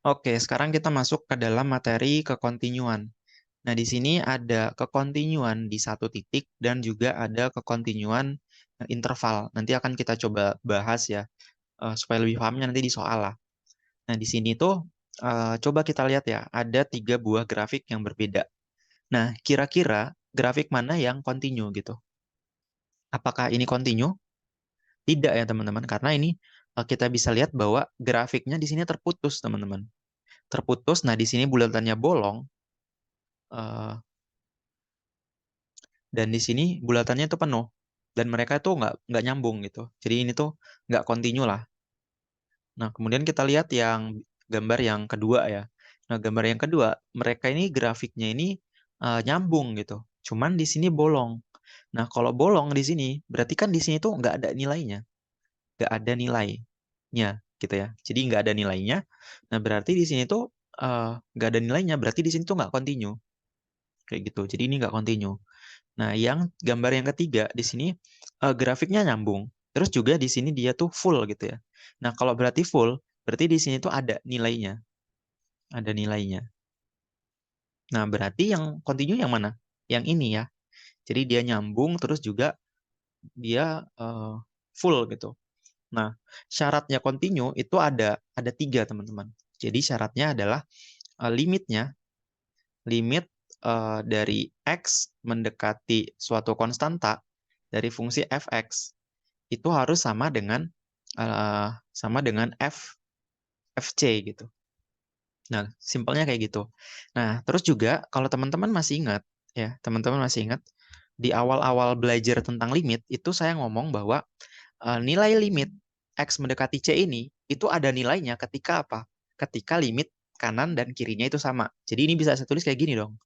Oke, sekarang kita masuk ke dalam materi kekontinuan. Nah, di sini ada kekontinuan di satu titik dan juga ada kekontinuan interval. Nanti akan kita coba bahas ya, supaya lebih pahamnya nanti di soal lah. Nah, di sini tuh coba kita lihat ya, ada 3 buah grafik yang berbeda. Nah, kira-kira grafik mana yang kontinu gitu? Apakah ini kontinu? Tidak ya teman-teman, karena ini kita bisa lihat bahwa grafiknya di sini terputus teman-teman. Terputus, nah di sini bulatannya bolong, eh, dan di sini bulatannya itu penuh. Dan mereka tuh nggak nyambung gitu. Jadi ini tuh nggak kontinu lah. Nah, kemudian kita lihat yang gambar yang kedua ya. Nah, gambar yang kedua, mereka ini grafiknya ini nyambung gitu. Cuman di sini bolong. Nah, kalau bolong di sini, berarti kan di sini tuh nggak ada nilainya. Nggak ada nilainya gitu ya. Jadi nggak ada nilainya. Nah, berarti di sini tuh nggak ada nilainya. Berarti di sini tuh nggak kontinu. Kayak gitu. Jadi ini nggak kontinu. Nah, yang gambar yang ketiga di sini grafiknya nyambung. Terus juga di sini dia tuh full gitu ya. Nah, kalau berarti full, berarti di sini tuh ada nilainya. Ada nilainya. Nah, berarti yang kontinu yang mana? Yang ini ya. Jadi dia nyambung terus juga dia full gitu. Nah, syaratnya kontinu itu ada 3 teman-teman. Jadi syaratnya adalah limitnya, limit dari x mendekati suatu konstanta dari fungsi fx itu harus sama dengan fc gitu. Nah, simpelnya kayak gitu. Nah, terus juga kalau teman-teman masih ingat ya, teman-teman masih ingat di awal-awal belajar tentang limit itu saya ngomong bahwa nilai limit x mendekati c ini itu ada nilainya ketika apa? Ketika limit kanan dan kirinya itu sama. Jadi ini bisa saya tulis kayak gini dong.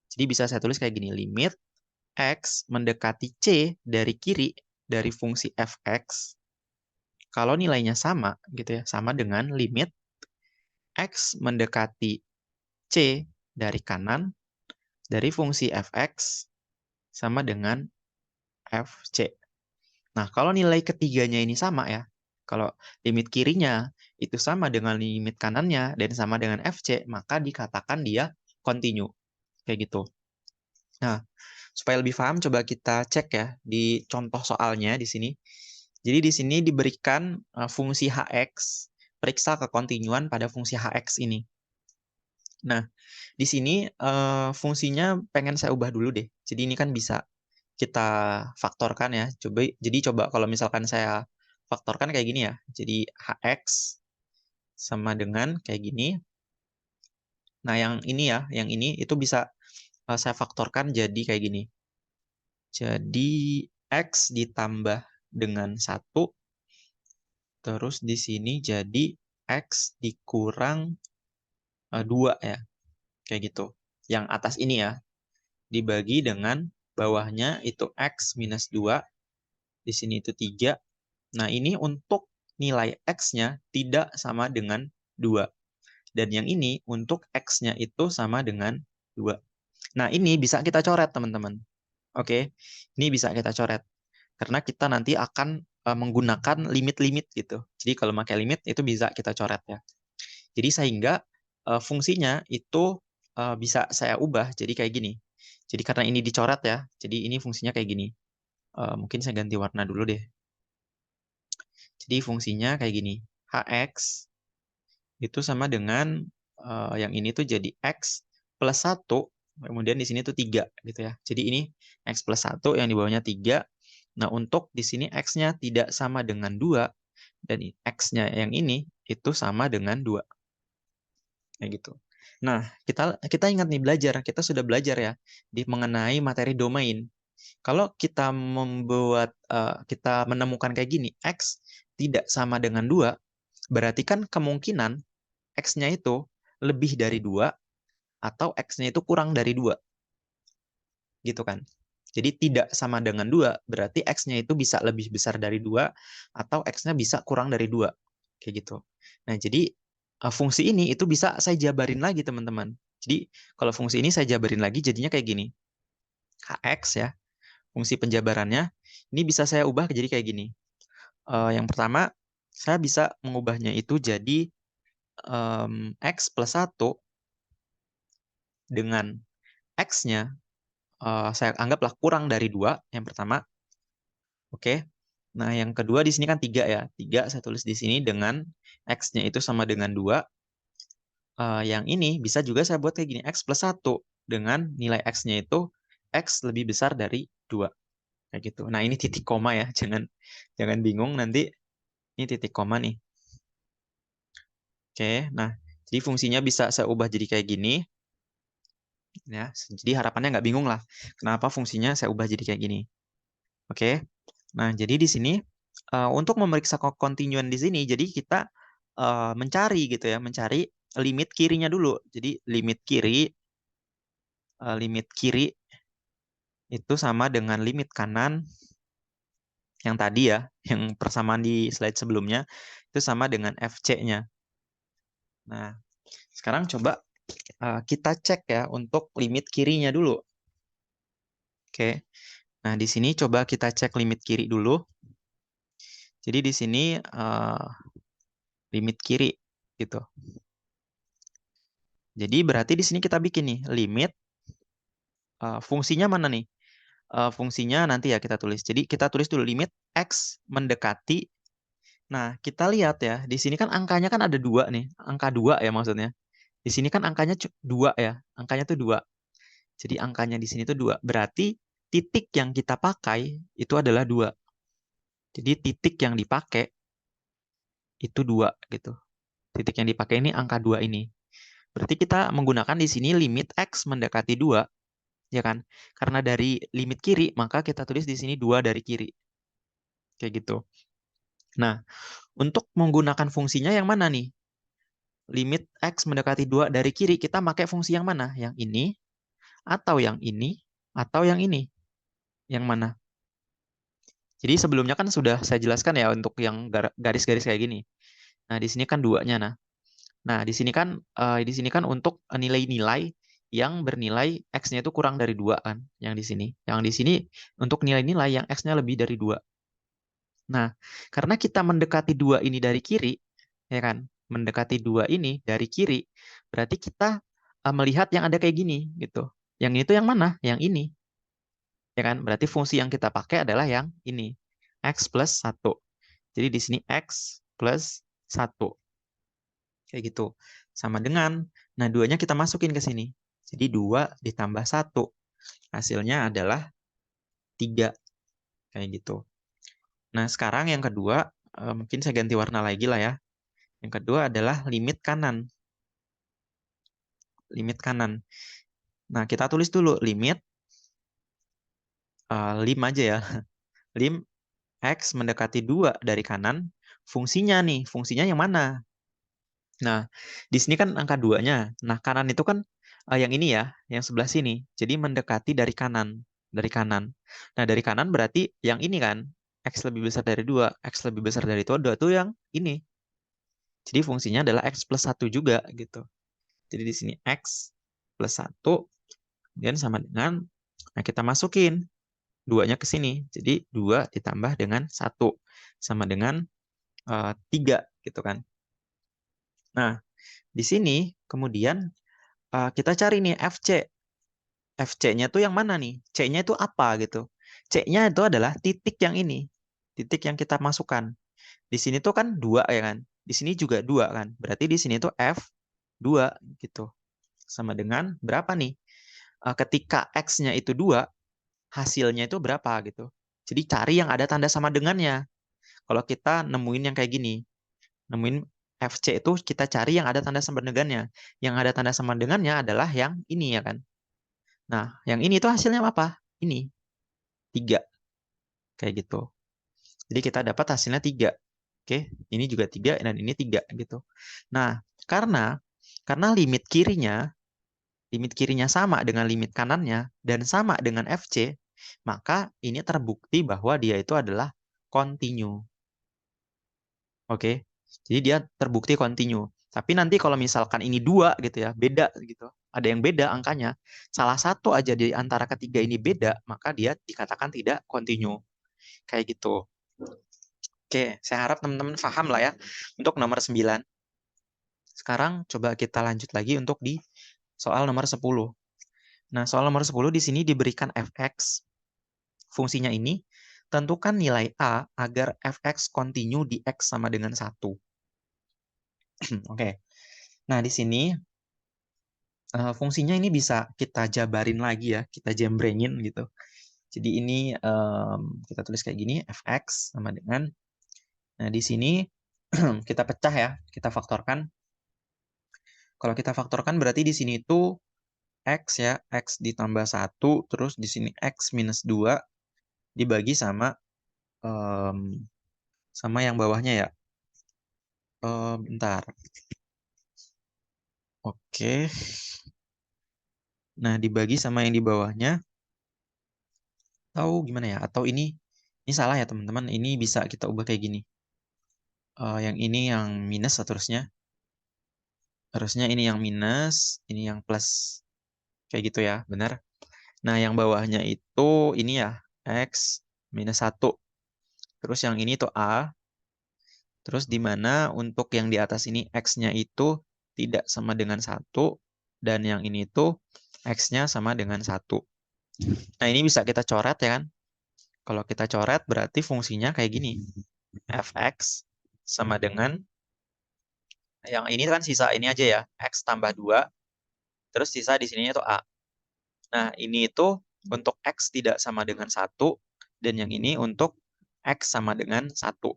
Jadi bisa saya tulis kayak gini, limit x mendekati c dari kiri dari fungsi fx kalau nilainya sama gitu ya, sama dengan limit x mendekati c dari kanan dari fungsi fx sama dengan fc. Nah, kalau nilai ketiganya ini sama ya, kalau limit kirinya itu sama dengan limit kanannya dan sama dengan fc, maka dikatakan dia kontinu. Kayak gitu. Nah, supaya lebih paham, coba kita cek ya di contoh soalnya di sini. Jadi di sini diberikan fungsi hx, periksa kekontinuan pada fungsi hx ini. Nah, di sini fungsinya pengen saya ubah dulu deh. Jadi ini kan bisa kita faktorkan ya. Jadi coba kalau misalkan saya faktorkan kayak gini ya. Jadi hx sama dengan kayak gini. Nah, yang ini ya, yang ini itu bisa saya faktorkan jadi kayak gini. Jadi x ditambah dengan 1, terus di sini jadi x dikurang 2 ya. Kayak gitu. Yang atas ini ya, dibagi dengan bawahnya itu x minus 2, di sini itu 3. Nah, ini untuk nilai x-nya tidak sama dengan 2. Dan yang ini untuk x-nya itu sama dengan 2. Nah, ini bisa kita coret, teman-teman. Oke, ini bisa kita coret. Karena kita nanti akan menggunakan limit-limit gitu. Jadi kalau pakai limit itu bisa kita coret ya. Jadi sehingga fungsinya itu bisa saya ubah jadi kayak gini. Jadi karena ini dicoret ya, jadi ini fungsinya kayak gini. Mungkin saya ganti warna dulu deh. Jadi fungsinya kayak gini. Hx itu sama dengan yang ini tuh jadi x plus 1, kemudian di sini tuh 3 gitu ya. Jadi ini x plus 1 yang di bawahnya 3. Nah, untuk di sini x-nya tidak sama dengan 2 dan x-nya yang ini itu sama dengan 2. Kayak gitu. Nah, kita ingat nih belajar, kita sudah belajar ya di mengenai materi domain. Kalau kita menemukan kayak gini, x tidak sama dengan 2, berarti kan kemungkinan x-nya itu lebih dari 2 atau x-nya itu kurang dari 2. Gitu kan. Jadi tidak sama dengan 2, berarti x-nya itu bisa lebih besar dari 2 atau x-nya bisa kurang dari 2. Kayak gitu. Nah, jadi fungsi ini itu bisa saya jabarin lagi, teman-teman. Jadi kalau fungsi ini saya jabarin lagi jadinya kayak gini. Hx ya, fungsi penjabarannya ini bisa saya ubah jadi kayak gini. Yang pertama, saya bisa mengubahnya itu jadi X plus 1 dengan X-nya, saya anggaplah kurang dari 2, yang pertama. Oke. Nah, yang kedua di sini kan 3 ya. 3 saya tulis di sini dengan X-nya itu sama dengan 2. Yang ini bisa juga saya buat kayak gini, X plus 1 dengan nilai X-nya itu X lebih besar dari 2. Kayak gitu. Nah, ini titik koma ya. Jangan bingung nanti. Ini titik koma nih. Oke, nah jadi fungsinya bisa saya ubah jadi kayak gini. Ya, jadi harapannya nggak bingung lah. Kenapa fungsinya saya ubah jadi kayak gini. Oke, nah jadi di sini untuk memeriksa kontinuan di sini, jadi kita mencari gitu ya, mencari limit kirinya dulu. Jadi limit kiri itu sama dengan limit kanan yang tadi ya, yang persamaan di slide sebelumnya, itu sama dengan FC-nya. Nah, sekarang coba kita cek ya untuk limit kirinya dulu. Oke, nah di sini coba kita cek limit kiri dulu. Jadi di sini limit kiri gitu. Jadi berarti di sini kita bikin nih limit fungsinya mana nih? Fungsinya nanti ya kita tulis. Jadi kita tulis dulu limit X mendekati. Nah, kita lihat ya, di sini kan angkanya kan ada 2 nih. Angka 2 ya maksudnya. Di sini kan angkanya 2 ya. Angkanya tuh 2. Jadi angkanya di sini tuh 2. Berarti titik yang kita pakai itu adalah 2. Jadi titik yang dipakai itu 2 gitu. Titik yang dipakai ini angka 2 ini. Berarti kita menggunakan di sini limit X mendekati 2. Ya kan? Karena dari limit kiri, maka kita tulis di sini 2 dari kiri. Kayak gitu. Nah, untuk menggunakan fungsinya yang mana nih? Limit X mendekati 2 dari kiri, kita pakai fungsi yang mana? Yang ini, atau yang ini, atau yang ini? Yang mana? Jadi sebelumnya kan sudah saya jelaskan ya untuk yang garis-garis kayak gini. Nah, di sini kan 2-nya. Nah, di sini kan untuk nilai-nilai yang bernilai X-nya itu kurang dari 2 kan, yang di sini. Yang di sini untuk nilai-nilai yang X-nya lebih dari 2. Nah, karena kita mendekati 2 ini dari kiri, ya kan? Mendekati 2 ini dari kiri, berarti kita melihat yang ada kayak gini gitu. Yang ini tuh yang mana? Yang ini. Ya kan? Berarti fungsi yang kita pakai adalah yang ini. X plus 1. Jadi di sini X plus 1. Kayak gitu. Sama dengan, nah 2-nya kita masukin ke sini. Jadi 2 ditambah 1. Hasilnya adalah 3. Kayak gitu. Nah sekarang yang kedua, mungkin saya ganti warna lagi lah ya. Yang kedua adalah limit kanan. Limit kanan. Nah kita tulis dulu limit, lim aja ya. Lim X mendekati 2 dari kanan. Fungsinya nih, fungsinya yang mana? Nah, di sini kan angka 2-nya. Nah, kanan itu kan yang ini ya, yang sebelah sini. Jadi mendekati dari kanan. Dari kanan. Nah, dari kanan berarti yang ini kan. X lebih besar dari 2. X lebih besar dari 2 itu yang ini. Jadi fungsinya adalah X plus 1 juga gitu. Jadi di sini X plus 1. Kemudian sama dengan, nah kita masukin 2-nya ke sini. Jadi 2 ditambah dengan 1. Sama dengan 3 gitu kan. Nah, di sini kemudian kita cari nih FC. FC-nya tuh yang mana nih? C-nya itu apa gitu? C-nya itu adalah titik yang ini. Titik yang kita masukkan. Di sini tuh kan 2 ya kan? Di sini juga 2 kan? Berarti di sini tuh F2 gitu. Sama dengan berapa nih? Ketika X-nya itu 2, hasilnya itu berapa gitu. Jadi cari yang ada tanda sama dengannya. Kalau kita nemuin yang kayak gini. Nemuin FC itu kita cari yang ada tanda sama dengannya. Yang ada tanda sama dengannya adalah yang ini ya kan? Nah, yang ini tuh hasilnya apa? Ini, 3. Kayak gitu. Jadi kita dapat hasilnya 3. Oke, ini juga 3 dan ini 3 gitu. Nah, karena limit kirinya sama dengan limit kanannya dan sama dengan FC, maka ini terbukti bahwa dia itu adalah continue. Oke. Jadi dia terbukti continue. Tapi nanti kalau misalkan ini 2 gitu ya, beda gitu. Ada yang beda angkanya. Salah satu aja di antara ketiga ini beda, maka dia dikatakan tidak continue. Kayak gitu. Oke, saya harap teman-teman paham lah ya untuk nomor 9. Sekarang coba kita lanjut lagi untuk di soal nomor 10. Nah, soal nomor 10 di sini diberikan fx. Fungsinya ini, tentukan nilai A agar fx kontinu di x sama dengan 1. Oke. Nah, di sini fungsinya ini bisa kita jabarin lagi ya, kita jembrengin gitu. Jadi ini kita tulis kayak gini, fx sama dengan, nah di sini kita pecah ya, kita faktorkan. Kalau kita faktorkan berarti di sini itu x ya, x ditambah 1, terus di sini x minus 2 dibagi sama sama yang bawahnya ya. Bentar. Oke. Nah, dibagi sama yang di bawahnya. Tahu gimana ya? Atau ini salah ya teman-teman. Ini bisa kita ubah kayak gini. Yang ini yang minus seterusnya. Harusnya ini yang minus, ini yang plus. Kayak gitu ya, benar. Nah, yang bawahnya itu ini ya, x minus 1. Terus yang ini tuh A. Terus di mana untuk yang di atas ini x-nya itu tidak sama dengan 1. Dan yang ini tuh x-nya sama dengan 1. Nah, ini bisa kita coret ya kan. Kalau kita coret berarti fungsinya kayak gini. Fx sama dengan, yang ini kan sisa ini aja ya, x tambah 2. Terus sisa di sininya itu A. Nah, ini itu untuk x tidak sama dengan 1. Dan yang ini untuk x sama dengan 1.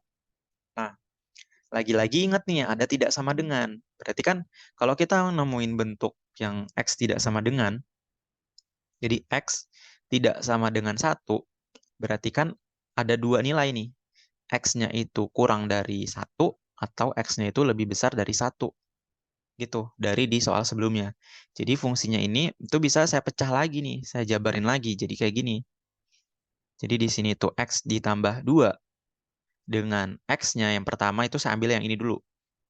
Nah, lagi-lagi ingat nih, ada tidak sama dengan. Berarti kan kalau kita nemuin bentuk yang x tidak sama dengan, jadi x tidak sama dengan 1, berarti kan ada dua nilai nih. X-nya itu kurang dari 1 atau X-nya itu lebih besar dari 1. Gitu, dari di soal sebelumnya. Jadi fungsinya ini itu bisa saya pecah lagi nih, saya jabarin lagi. Jadi kayak gini. Jadi di sini tuh X ditambah 2 dengan X-nya yang pertama itu saya ambil yang ini dulu.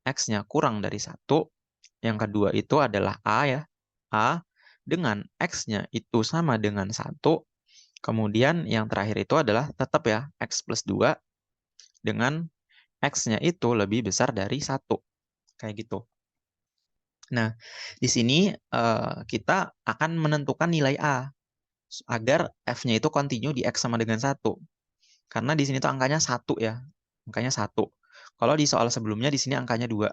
X-nya kurang dari 1. Yang kedua itu adalah A ya. A dengan X-nya itu sama dengan 1. Kemudian yang terakhir itu adalah tetap ya, X plus 2 dengan X-nya itu lebih besar dari 1. Kayak gitu. Nah, di sini kita akan menentukan nilai A agar F-nya itu kontinu di X sama dengan 1. Karena di sini tuh angkanya 1 ya. Angkanya 1. Kalau di soal sebelumnya di sini angkanya 2.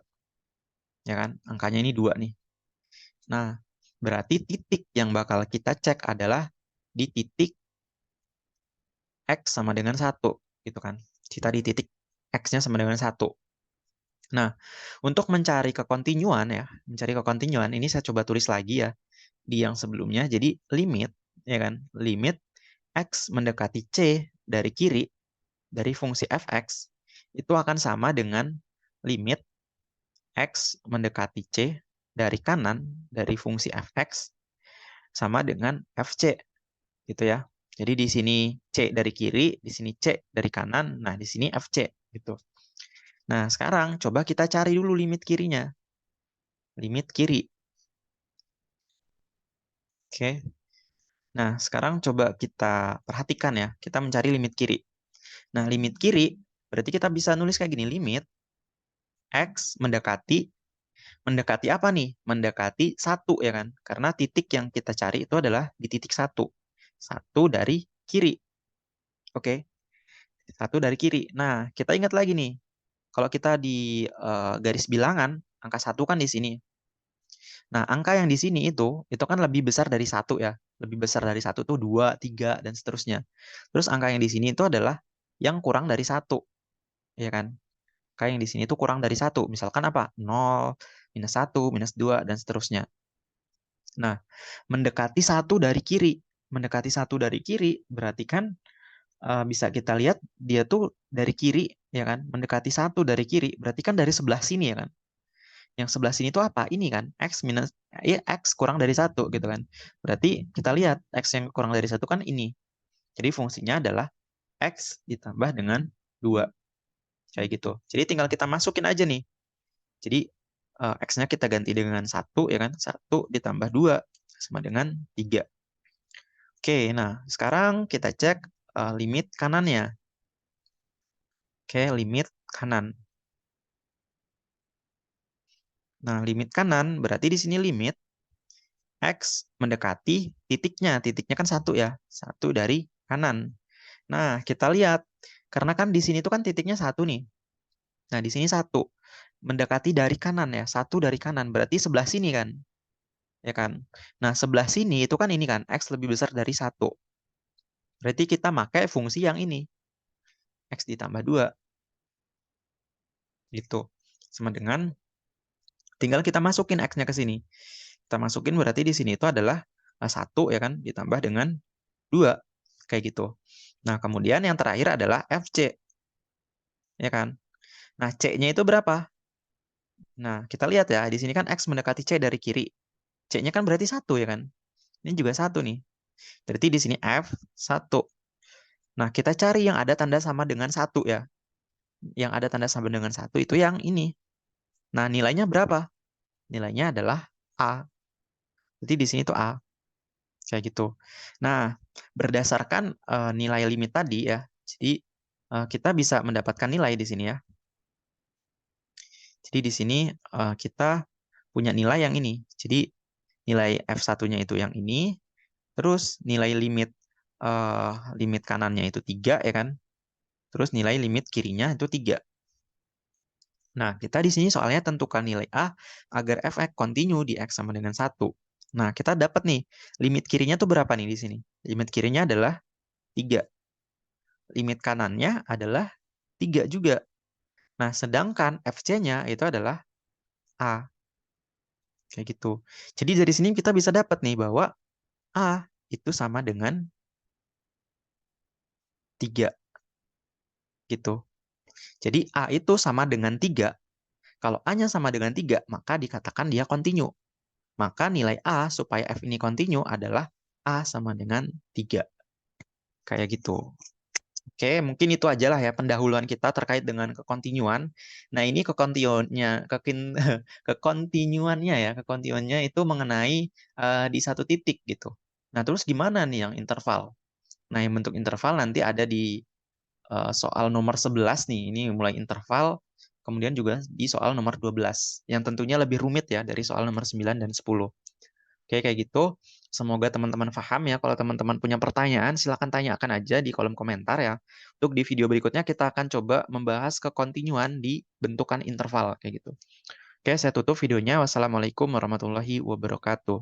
Ya kan? Angkanya ini 2 nih. Nah, berarti titik yang bakal kita cek adalah di titik X sama dengan 1. Gitu kan. Kita di titik X-nya sama dengan 1. Nah, untuk mencari kekontinuan ya, ini saya coba tulis lagi ya di yang sebelumnya. Jadi limit ya kan, limit x mendekati c dari kiri dari fungsi fx itu akan sama dengan limit x mendekati c dari kanan dari fungsi fx sama dengan fc gitu ya. Jadi di sini c dari kiri, di sini c dari kanan, nah di sini fc gitu. Nah, sekarang coba kita cari dulu limit kirinya. Limit kiri. Oke. Nah, sekarang coba kita perhatikan ya. Kita mencari limit kiri. Nah, limit kiri berarti kita bisa nulis kayak gini. Limit x mendekati apa nih? Mendekati 1 ya kan? Karena titik yang kita cari itu adalah di titik 1. 1 dari kiri. Oke. 1 dari kiri. Nah, kita ingat lagi nih. Kalau kita di garis bilangan, angka 1 kan di sini. Nah, angka yang di sini itu kan lebih besar dari 1 ya. Lebih besar dari 1 tuh 2, 3, dan seterusnya. Terus angka yang di sini itu adalah yang kurang dari 1. Ya kan? Angka yang di sini itu kurang dari 1. Misalkan apa? 0, minus 1, minus 2, dan seterusnya. Nah, mendekati 1 dari kiri. Mendekati 1 dari kiri berarti kan bisa kita lihat dia tuh dari kiri, ya kan? Mendekati 1 dari kiri berarti kan dari sebelah sini ya kan? Yang sebelah sini itu apa? Ini kan, X minus, ya X kurang dari 1 gitu kan. Berarti kita lihat X yang kurang dari 1 kan ini. Jadi fungsinya adalah X ditambah dengan 2. Kayak gitu. Jadi tinggal kita masukin aja nih. Jadi X-nya kita ganti dengan 1 ya kan. 1 ditambah 2 sama dengan 3. Oke, nah sekarang kita cek limit kanannya. Oke, limit kanan. Nah, limit kanan berarti di sini limit X mendekati titiknya. Titiknya kan 1 ya. 1 dari kanan. Nah, kita lihat. Karena kan di sini tuh kan titiknya 1 nih. Nah, di sini 1. Mendekati dari kanan ya. 1 dari kanan. Berarti sebelah sini kan. Ya kan? Nah, sebelah sini itu kan ini kan. X lebih besar dari 1. Berarti kita pakai fungsi yang ini. X ditambah 2. Gitu. Sama dengan tinggal kita masukin X-nya ke sini. Kita masukin berarti di sini itu adalah 1 ya kan. Ditambah dengan 2. Kayak gitu. Nah, kemudian yang terakhir adalah FC. Ya kan? Nah, C-nya itu berapa? Nah, kita lihat ya. Di sini kan X mendekati C dari kiri. C-nya kan berarti 1 ya kan? Ini juga 1 nih. Berarti di sini F 1. Nah, kita cari yang ada tanda sama dengan 1 ya. Yang ada tanda sama dengan 1 itu yang ini. Nah, nilainya berapa? Nilainya adalah A. Jadi di sini tuh A. Kayak gitu. Nah, berdasarkan nilai limit tadi ya. Jadi kita bisa mendapatkan nilai di sini ya. Jadi di sini kita punya nilai yang ini. Jadi nilai F1-nya itu yang ini. Terus nilai limit limit kanannya itu 3 ya kan. Terus nilai limit kirinya itu 3. Nah, kita di sini soalnya tentukan nilai A agar f(x) continue di X sama dengan 1. Nah, kita dapat nih, limit kirinya tuh berapa nih di sini? Limit kirinya adalah 3. Limit kanannya adalah 3 juga. Nah, sedangkan FC-nya itu adalah A. Kayak gitu. Jadi dari sini kita bisa dapat nih bahwa A itu sama dengan 3. Gitu. Jadi A itu sama dengan 3. Kalau A-nya sama dengan 3, maka dikatakan dia continue. Maka nilai A supaya F ini continue adalah A sama dengan 3. Kayak gitu. Oke, mungkin itu aja lah ya pendahuluan kita terkait dengan kekontinuan. Nah, ini kekontinuannya itu mengenai di satu titik gitu. Nah, terus gimana nih yang interval? Nah, yang bentuk interval nanti ada di soal nomor 11 nih. Ini mulai interval, kemudian juga di soal nomor 12 yang tentunya lebih rumit ya dari soal nomor 9 dan 10. Oke, kayak gitu. Semoga teman-teman paham ya. Kalau teman-teman punya pertanyaan, silakan tanyakan aja di kolom komentar ya. Untuk di video berikutnya kita akan coba membahas kekontinuan di bentukan interval kayak gitu. Oke, saya tutup videonya. Wassalamualaikum warahmatullahi wabarakatuh.